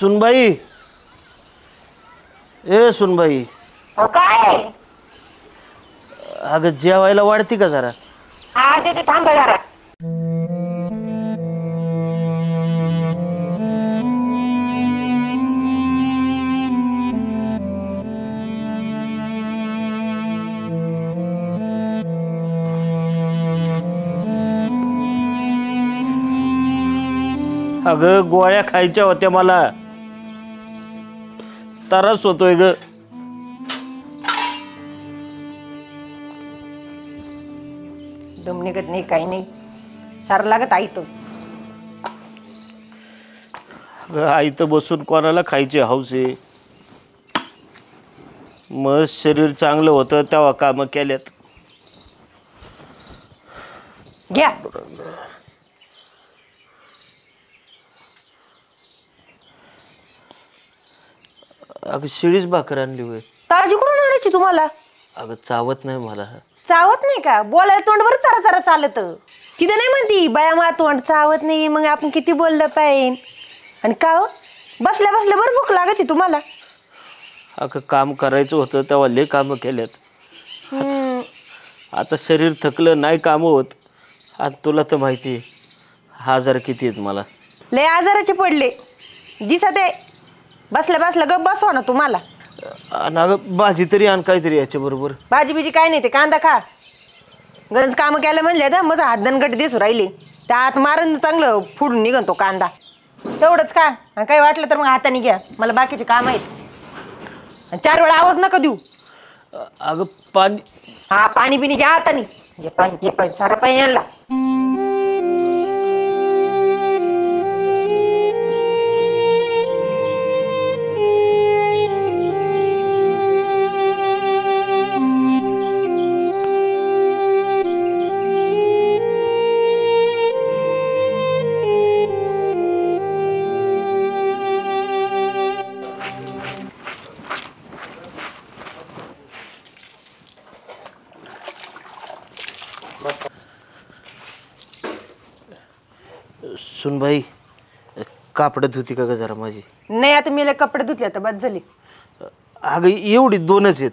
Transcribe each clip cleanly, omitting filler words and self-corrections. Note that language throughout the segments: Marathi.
सुनबाई, ए सुनबाई, काय अगं जेवायला वाढती का जरा? हा ते थांबा जरा. अगं गोळ्या खायच्या होत्या मला, त्रास होतोय ग. दम निघत नाही काही नाही, सारं लागत आई तो. आई तर बसून कोणाला खायची हौस आहे. मग शरीर चांगलं होतं तेव्हा कामं केल्यात. घ्या. अगं शिळीच भाकर आणली होय. ताजी कुठून आणायची तुम्हाला? अगं चावत नाही मला. चावत नाही का? बोलायला तोंड बरं चरा चरा चालत. तिथं नाही म्हणती बाया मा तोंड चावत नाही, मग आपण किती बोललं पाहिजे. आणि का हो बसल्या बसल्या बरं भूक लागते तुम्हाला? अगं काम करायचं होतं तेव्हा लय कामं केल्यात. आता शरीर थकलं, नाही कामं होत. आता तुला तर माहिती आहे आजार किती आहेत मला. लय आजाराचे पडले दिसत आहे. बसल्या बसल्या गप बसवा ना तुम्हाला. आणि अगं भाजी तरी आण काहीतरी याच्या बरोबर. भाजी बिजी काय नाही, ते कांदा खा. गरज कामं केलं म्हणले तर माझं हात दणकट दिसू राहिले. त्या हात मारून चांगलं फुडून निघन तो कांदा. तेवढंच का? आणि काही वाटलं तर मग हाताने घ्या, मला बाकीचे काम आहेत. 4 वेळा आवाज नका देऊ. अगं पाणी. हा पाणी बिनी घ्या हाताने. घे पाणी, घे पाणी, सारा पाणी आणला. सुनबाई, कापड धुती का ग जरा माझी? नाही आता मी कपडे धुतले, आता बस झाली. अगं एवढी 2च आहेत.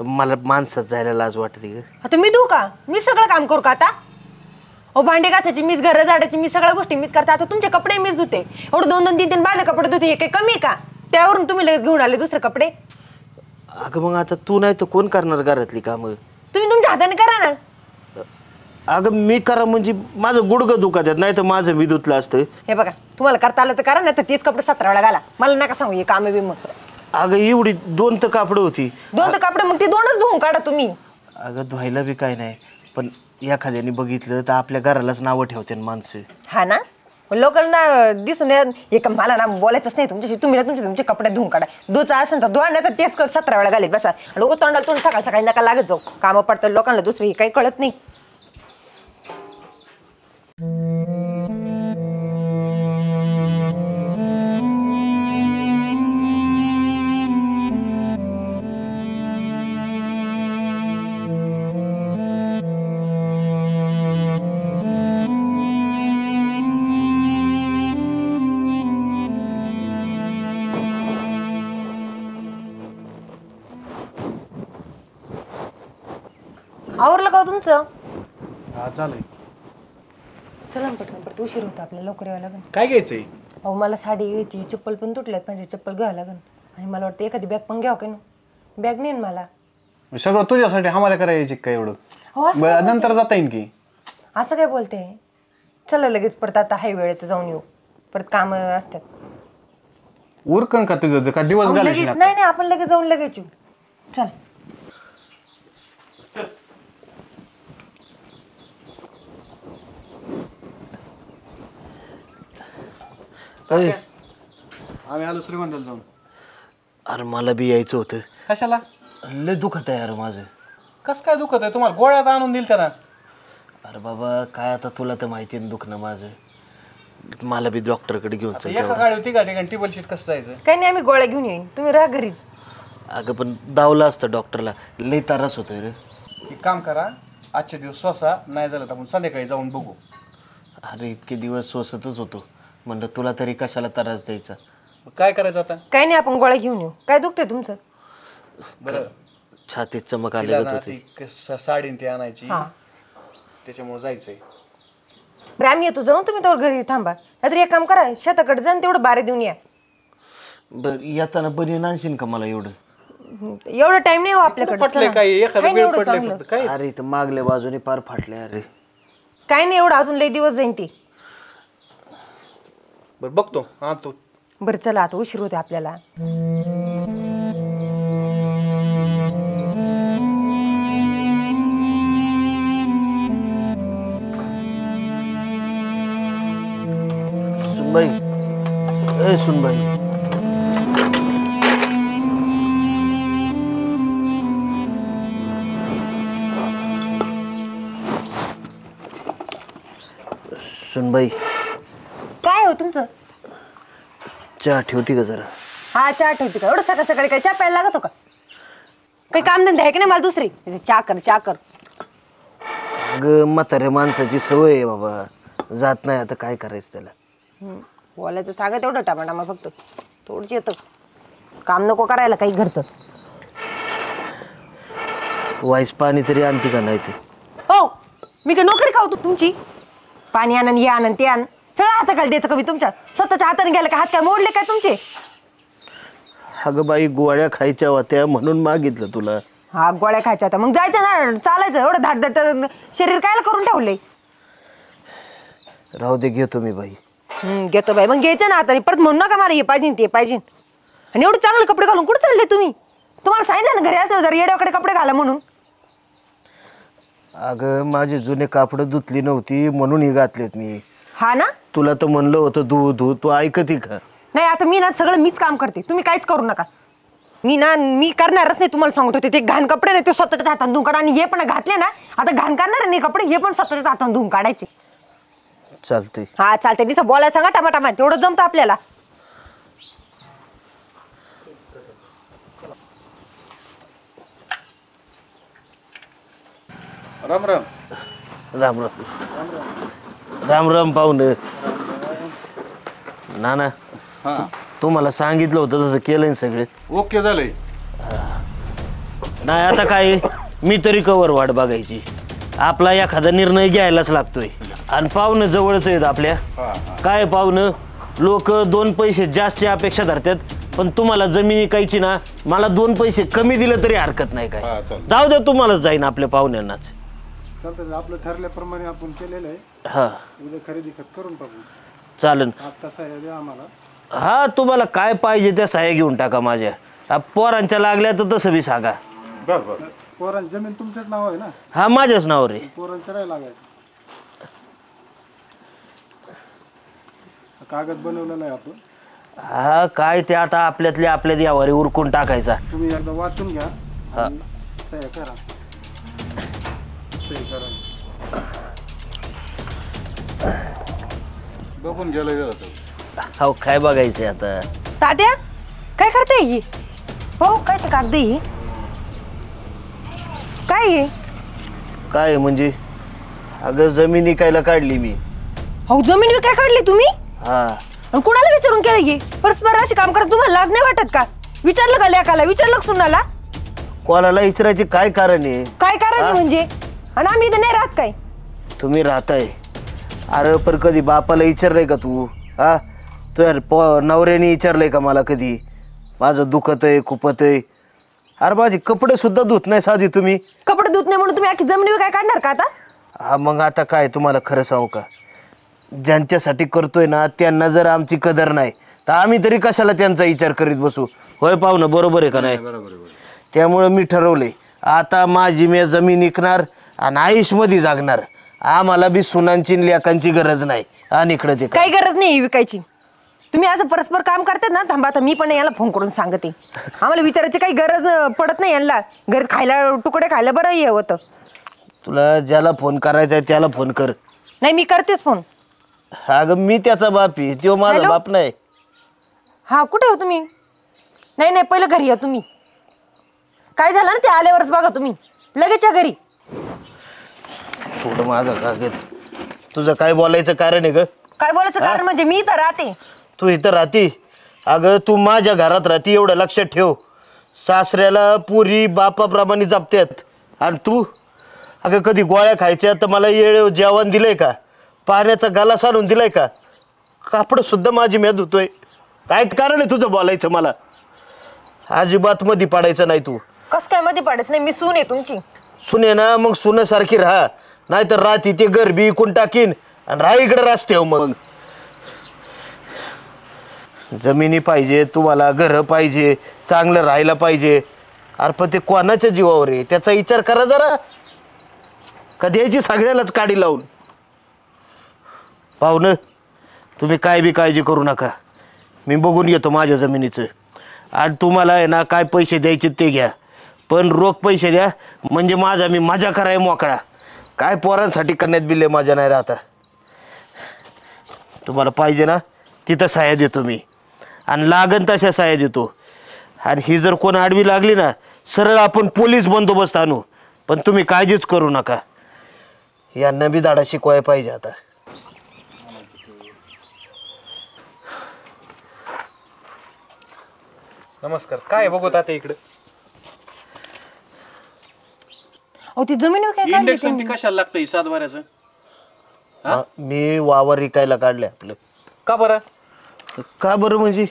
मला माणसात जायला लाज वाटते ग. आता मी धुऊ का? मी सगळं काम करू का आता? हो भांडे घासायची मीच, घर झाडायची मी, सगळ्या गोष्टी मीच करते. आता तुमचे कपडे मीच धुते. एवढं 2-2, 3-3 बाजू कपडे धुते, हे काही कमी आहे का? त्यावरून तुम्ही लगेच घेऊन आले दुसरे कपडे. अगं मग आता तू नाही तर कोण करणार घरातली कामं? तुम्ही तुमच्या हाताने करा ना. अगं मी करा म्हणजे माझं गुडघं दुखत आहेत, नाही तर माझं मी धुतलं असतं. हे बघा तुम्हाला करता आलं तर करा, नाही तर तेच कपडे 17 वेळा घाला. मला नका सांगू हे काम बी. मग अगं एवढी 2 तर कापडं होती. 2 तर कपडे, मग ते 2च धुवून काढा तुम्ही. अगं धुवायला बी काय नाही, पण एखाद्याने बघितलं तर आपल्या घरालाच नावं ठेवते माणसं. हा ना, लोकांना दिसून हे का? मला ना बोलायचंच नाही तुमच्याशी. तुम्ही ना तुमचे कपडे धुवून काढा. धुचा असेल तर धुवा, नाही तर तेच 17 वेळा घालीत बसा. लोक तोंडाला तोंड सकाळ सकाळी नका लागत जाऊ. कामं पडतात लोकांना, दुसरी काही कळत नाही. आवरलं का तुमचं? हा चालेल. चला ना पटकन, परत उशीर होता आपल्याला, लवकर यावं लागेल. काय घ्यायचंय? अहो मला साडी घ्यायची, चप्पल पण तुटल्यात, माझी चप्पल घ्यावं लागेल. आणि मला वाटतं एखादी बॅग पण घ्यावं का ना. बॅग नाही मला. सगळं तुझ्यासाठी आम्हाला करायची काय एवढं? हो असं नंतर जाता येईल की. असं काय बोलते? चला लगेच परत, आता हाय वेळ तर जाऊन येऊ, परत काम असतात. उरकण का तुझं का दिवस अहो, घालायची? लगेच नाही, आपण लगेच जाऊन लगेच येऊ. चल. आम्ही आलो श्रीगोंद्याला जाऊन. अरे मला बी यायचं होतं. कशाला? लय दुखत आहे यार माझं. कस काय दुखत आहे? तुम्हाला गोळ्यात आणून दिल त्याला. अरे बाबा काय आता तुला तर माहिती आहे दुखणं माझं. मला बी डॉक्टरकडे घेऊन एका गाडी होती का ठिकाणी टेबल शीट कसं जायचं? काही नाही, आम्ही गोळ्या घेऊन येईन, तुम्ही राहा घरीच. अगं पण दावलं असतं डॉक्टरला, लय त्रास होतोय रे. एक काम करा, आजचे दिवस स्वसा, नाही झालं तर आपण संध्याकाळी जाऊन बघू. अरे इतके दिवस सोसतच होतो, म्हणलं तुला तरी कशाला त्रास द्यायचा. मग काय करायचं आता? काही नाही, आपण गोळ्या घेऊन येऊ. काय दुखतंय तुमचं? बरं छातीत चमक तिला आली ना होती. ती साडीन ती आणायची, हा त्याच्यामुळे जायचंय. बरं आम्ही येतो, जाऊन तुम्ही तर घरी थांबा. नाहीतर एक काम करा, शेताकडे जाऊन तेवढं बारे देऊन या. बर येताना बनीन आणशील का मला एवढं? एवढा टाइम नाही हो आपल्याकडे. पटले चला. काय एखादं काय नाही वेळ एवढं पडलंय चांगलं. फक्त काय. अरे इथं मागल्या बाजूने पार फाटले. अरे काय नाही एवढं, अजून लई दिवस जाईन ती. बरं बघतो हा तो. बरं चला, आता उशीर होते आपल्याला. सुनबाई, ए सुनबाई, सुनबाई काय हो तुमचं? चहा ठेवती का जरा? हा चहा ठेवते का? एवढं सकाळ सकाळी काय चहा प्यायला लागतो का? काही कामधंदे आहे की नाही मला दुसरी? चहा कर चहा कर. अगं म्हाताऱ्या माणसाची सवय आहे बाबा, जात नाही आता काय करायचं त्याला. बोलायचं सांगा तेवढं टामाटामा, फक्त थोडंच येतं. काम नको करायला काही घरचं. वाईस पाणी तरी आणते का नाही ते? हो, मी काय नोकरी खाऊ तुमची? पाणी आणन, हे आणन, ते आण, सगळं हाताखाली द्यायचं का मी तुमच्या? स्वतःच्या हाताने गेलं का? हात काय मोडले काय तुमचे? अगं बाई गोळ्या खायच्या होत्या म्हणून मागितलं तुला. हा गोळ्या खायच्या होत्या, मग जायचं ना, चालायचं. एवढं धाडधाड शरीर कायला करून ठेवलंय? राहू दे, घेतो मी बाई. घेतो बाई, मग घ्यायचं ना हाताने. परत म्हणू नका मला हे पाहिजे ते पाहिजे. आणि एवढे चांगले कपडे घालून कुठे चालले तुम्ही? तुम्हाला सांगितलं ना घरी असलं जरा येड्याकडे कपडे घाला म्हणून. अगं माझी जुने कापडं धुतली नव्हती म्हणून ही घातलेत मी. हा ना? तुला तर म्हणलं होतं धू धू, तू ऐकती का? नाही, आता मी ना सगळं मीच काम करते, तुम्ही काहीच करू नका. मी करणारच नाही. तुम्हाला सांगत होते, ते घाण कपडे नाही ते स्वतःच्या हाताने धुवून काढा. आणि हे पण घातले ना, आता घाण करणार नाही कपडे, हे पण स्वतःच्या हाताने धुवून काढायचे. चालतंय. हा चालते. दिसं बोलायला सांगा टमाटामा, तेवढं जमतं आपल्याला. राम राम. राम राम. राम राम पाहुणे. नाना, हा तुम्हाला सांगितलं होतं तसं केलंय ना सगळे? ओके झालंय. नाही आता काय, मी तरी कवर वाट बघायची. आपला एखादा निर्णय घ्यायलाच लागतोय. आणि पाहुणं जवळच आहेत आपल्या. काय पाहुणं, लोक 2 पैसे जास्त अपेक्षा धरतात, पण तुम्हाला जमीन विकायची ना, मला 2 पैसे कमी दिलं तरी हरकत नाही. काय जाऊ द्या, तुम्हालाच जाईन आपल्या पाहुण्यांनाच. आपलं ठरल्याप्रमाणे आपण केलेलं आहे. हा उद्या खरेदी खत करून टाकू. चालेल. आता सह्या द्या आम्हाला. हा तुम्हाला काय पाहिजे त्या सह्या घेऊन टाका माझ्या. पोरांच्या लागल्या तर तसं बी सांगा. पोरांची जमीन तुमच्याच नाव आहे ना? हा माझ्याच नावावर आहे. पोरांच्या नाही लागायचं. कागद बनवलेला आहे आपण. हा काय ते आता आपल्यातल्या आपल्यात यावर उरकून टाकायचा. तुम्ही एकदा वाचून घ्या आणि सह्या करा. सही करा. बघून गेलं हो काय बघायचंय आता? तात्या काय करते ही? हो काय ते कागद ही? काय हे? काय म्हणजे? अगं जमीन विकायला काढली मी. हो जमीन विकाय काढली तुम्ही? हा. आणि कोणाला विचारून केलं हे? परस्पर अशी काम करत तुम्हाला लाज नाही वाटत का? विचारलं का लेकाला? विचारलं का सुनाला? कोणाला विचारायचे काय कारण आहे? काय कारण म्हणजे? आणि आम्ही इथं नाही राहत काय? तुम्ही राहताय. अरे पण कधी बापाला विचारलंय का तू? हा तुझ्या नवऱ्याने विचारलंय का मला कधी? माझं दुखत आहे, खुपत आहे. अरे माझे कपडे सुद्धा धुत नाही साधी तुम्ही. कपडे धुत नाही म्हणून तुम्ही आखी जमीन विकाय काढणार का आता? हा मग आता काय तुम्हाला खरं सांगू का, ज्यांच्यासाठी करतोय ना त्यांना जर आमची कदर नाही तर आम्ही तरी कशाला त्यांचा विचार करीत बसू? होय पाहुणं, बरोबर आहे का नाही? त्यामुळं मी ठरवलंय आता माझी मी जमीन विकणार आणि आयुष्यमध्ये जागणार. आम्हाला बी सुनांची लेकांची गरज नाही. आणि इकडे ते काही गरज नाही विकायची. तुम्ही असं परस्पर काम करतात ना, थांबा आता मी पण याला फोन करून सांगते. आम्हाला विचारायची काही गरज पडत नाही. यांना घरी खायला तुकडे खायला बरं हे होतं. तुला ज्याला फोन करायचा आहे त्याला फोन कर. नाही मी करतेच फोन. अगं मी त्याचा बाप आहे, तो माझा हॅलो? बाप नाही. हा कुठे हो तुम्ही? नाही नाही पहिलं घरी या तुम्ही. काय झालं ना ते आल्यावरच बघा तुम्ही. लगेच या घरी. सोड माझा कागद. तुझं काय बोलायचं कारण आहे ग? काय बोलायचं कारण म्हणजे मी तर राहते. तू इथं राहते अगं तू माझ्या घरात राहते एवढं लक्षात ठेव. सासऱ्याला पुरी बापाप्रमाणे जपतात आणि तू अगं कधी गोळ्या खायच्या तर मला येळ जेवण दिलंय का? पाण्याचा गालास आणून दिलाय का? कापडसुद्धा माझी म्या धुतोय. काय कारण आहे तुझं बोलायचं? मला अजिबात मध्ये पाडायचं नाही. तू कस काय मध्ये पडायचं नाही? मी सून आहे तुमची. सुने ना मग सुनेसारखी राहा, नाहीतर राहती ते गरबी इकून टाकीन आणि राहा इकडे रस्त्यावर. मग जमिनी पाहिजे तुम्हाला, घरं पाहिजे, चांगलं राहायला पाहिजे. अरे पण ते कोणाच्या जीवावर आहे त्याचा विचार करा जरा. कधी यायची सगळ्यालाच काडी लावून. पाहुणं तुम्ही काय बी काळजी करू नका, मी बघून घेतो माझ्या जमिनीचं. आणि तुम्हाला आहे ना काय पैसे द्यायचे ते घ्या, पण रोख पैसे द्या, म्हणजे माझा मी मजा कराय मोकळा. काय पोरांसाठी करण्यात बिल्ले माझ्या नाही राहता. तुम्हाला पाहिजे ना तिथं सहाय्य देतो मी, आणि लागन तशा सहाय्य देतो. आणि ही जर कोण आडवी लागली ना सरळ आपण पोलीस बंदोबस्त आणू. पण तुम्ही काळजीच करू नका. यांना बी धाडा शिकवाय पाहिजे आता. नमस्कार. काय बघत आता इकडे अहो ती जमीन काय काढली इंडेक्स तुम्ही? कशाला लागतं ही सातबाऱ्याचं? मी वावर विकायला काढले आपलं. का बरं? का बरं म्हणजे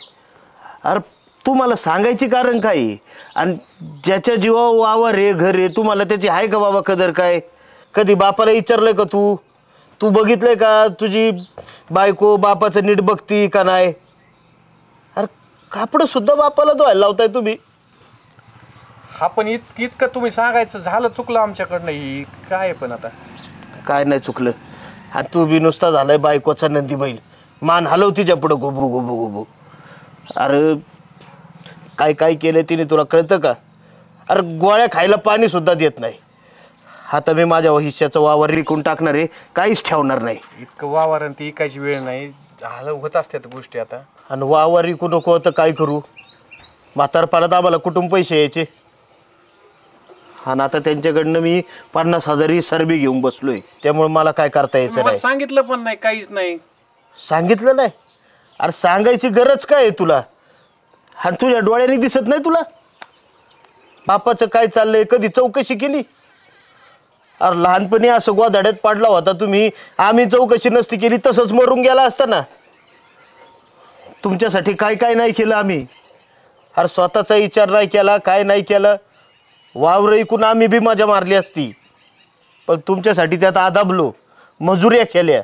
अरे तुम्हाला सांगायची कारण काय आहे? आणि ज्याच्या जीवावर वावर आहे, घर आहे, तुम्हाला त्याची आहे का बाबा कदर? काय कधी बापाला विचारलंय का तू? तू बघितलंय का तुझी बायको बापाचं नीट बघती का नाही? अरे कापडं सुद्धा बापाला धुवायला लावताय तुम्ही. हा पण इतकं तुम्ही सांगायचं झालं, चुकलं आमच्याकडनं. ही काय पण आता काय नाही चुकलं. आणि तू बी नुसता झालाय बायकोचा नंदी बैल. मान हलव तिच्या पुढं गोबू गोबू गोबू. अरे काय काय केलं तिने तुला कळतं का? अरे गोळ्या खायला पाणी सुद्धा देत नाही. आता मी माझ्या हिश्श्याचं वावर रिकून टाकणार आहे, काहीच ठेवणार नाही. इतकं वावर आणि ती ऐकायची वेळ नाही. झालं होत असतात गोष्टी आता. आणि वावर रिकू नको तर काय करू? म्हातारपणात आम्हाला कुठून पैसे यायचे? आणि आता त्यांच्याकडनं मी 50,000 सरबी घेऊन बसलोय. त्यामुळे मला काय करता यायचं मला नाही. सांगितलं पण नाही, काहीच नाही. सांगितलं नाही? अरे सांगायची गरज काय आहे तुला? आणि तुझ्या डोळ्यांनी दिसत नाही तुला बापाचं काय चाललंय? कधी चौकशी केली? अरे लहानपणी असं गोधाड्यात पाडला होता तुम्ही, आम्ही चौकशी नसती केली तसंच मरून गेला असता ना. तुमच्यासाठी काय काय नाही केलं आम्ही. अरे स्वतःचा विचार नाही केला, काय नाही केलं. वावर ऐकून आम्ही बी मजा मारली असती, पण तुमच्यासाठी त्यात आदाबलो, मजुऱ्या केल्या,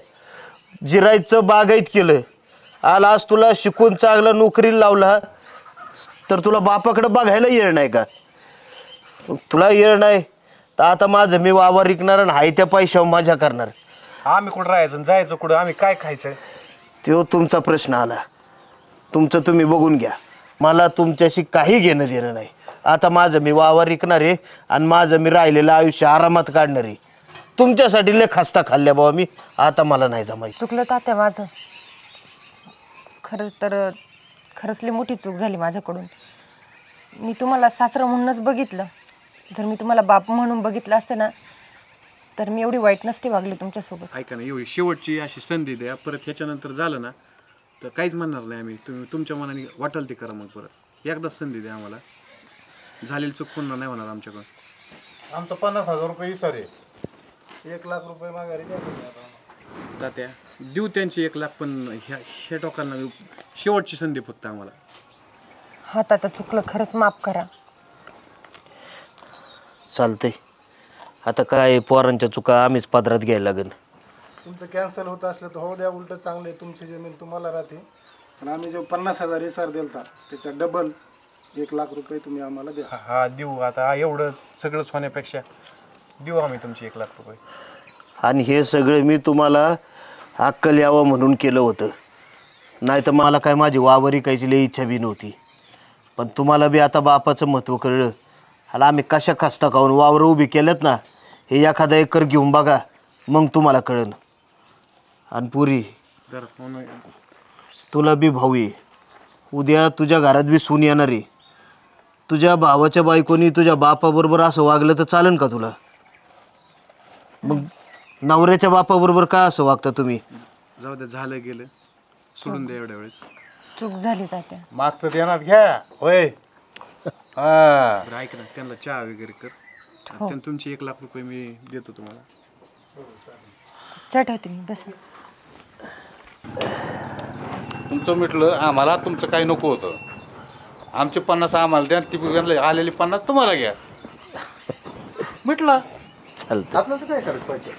जिरायचं बागायत केलं. आला आज तुला शिकून चांगला नोकरीला लावला तर तुला बापाकडं बघायला येणार नाही का? तुला येणार नाही तर आता माझं मी वावर विकणार आणि हाय त्या पैशावर मजा करणार. आम्ही कुठं राहायचं आणि जायचं कुठं? आम्ही काय खायचं? तो तुमचा प्रश्न आला. तुमचं तुम्ही बघून घ्या. मला तुमच्याशी काही घेणं देणं नाही. आता माझं मी वावर विकणार आहे आणि माझं मी राहिलेलं आयुष्य आरामात काढणार आहे. तुमच्यासाठी लय खस्ता खाल्ल्या बाबा मी. आता मला नाही जमायचं. चुकलं तात्या माझं. खरंच लई मोठी चूक झाली माझ्याकडून. मी तुम्हाला सासरं म्हणूनच बघितलं. जर मी तुम्हाला बाप म्हणून बघितलं असतं ना तर मी एवढी वाईट नसते वागली तुमच्यासोबत. ऐका ना, एवढी शेवटची अशी संधी द्या. परत ह्याच्यानंतर झालं ना तर काहीच म्हणणार नाही आम्ही. तुम्ही तुमच्या मनाने वाटेल ते करा. मग परत एकदाच संधी द्या आम्हाला. झालेली चूक पुन्हा नाही होणार आमच्याकडून. आमचं 50,000 रुपये सर आहे. 1,00,000 रुपये माघारी द्या तुम्ही आता. तात्या देऊ त्यांची 1,00,000, पण ह्या टोकांना शेवटची संधी फक्त आम्हाला. हा तात्या चुकलं, खरंच माफ करा. चालतंय. आता काय पोरांच्या चुका आम्हीच पदरात घ्यायला लागेल. तुमचं कॅन्सल होत असलं तर हो द्या. उलट चांगले तुमची जमीन तुम्हाला राहते. आणि आम्ही जो 50,000 इसार दिलता त्याच्या डबल 1,00,000 रुपये तुम्ही आम्हाला द्या. हा देऊ. आता एवढं सगळंच होण्यापेक्षा देऊ आम्ही तुमची 1,00,000 रुपये. आणि हे सगळं मी तुम्हाला अक्कल यावं म्हणून केलं होतं. नाही तर मला काय माझी वावर विकायची लई इच्छा बी नव्हती. पण तुम्हाला बी आता बापाचं महत्त्व कळलं. आणि आम्ही कशा कष्ट खाऊन वावर उभी केलेत ना, हे एखादा एकर घेऊन बघा, मग तुम्हाला कळन. आणि पुरी तुला बी भाऊ आहे. उद्या तुझ्या घरात बी सून येणार आहे. तुझ्या भावाच्या बायकोनी तुझ्या बापाबरोबर असं वागलं तर चालेल का तुला? मग नवऱ्याच्या बापाबरोबर का असं वागता तुम्ही? जाऊ दे, झालं गेलं, सोडून द्या एवढ्या वेळेस. चूक झाली तात्या. मागचं ध्यानात घ्या. होय हा बरं ऐक ना, त्यांना चहा वगैरे कर. आणि त्यांना तुमचे 1 लाख रुपये मी देतो तुम्हाला. चट होते मी बस. तुमचं मिटलं. आम्हाला तुमचं काही नको होतं. आमचे 50 आम्हाला द्या, ती आलेली 50 तुम्हाला घ्या. मिटलं. चालतं. आपलं तर काय करायचं पैसे.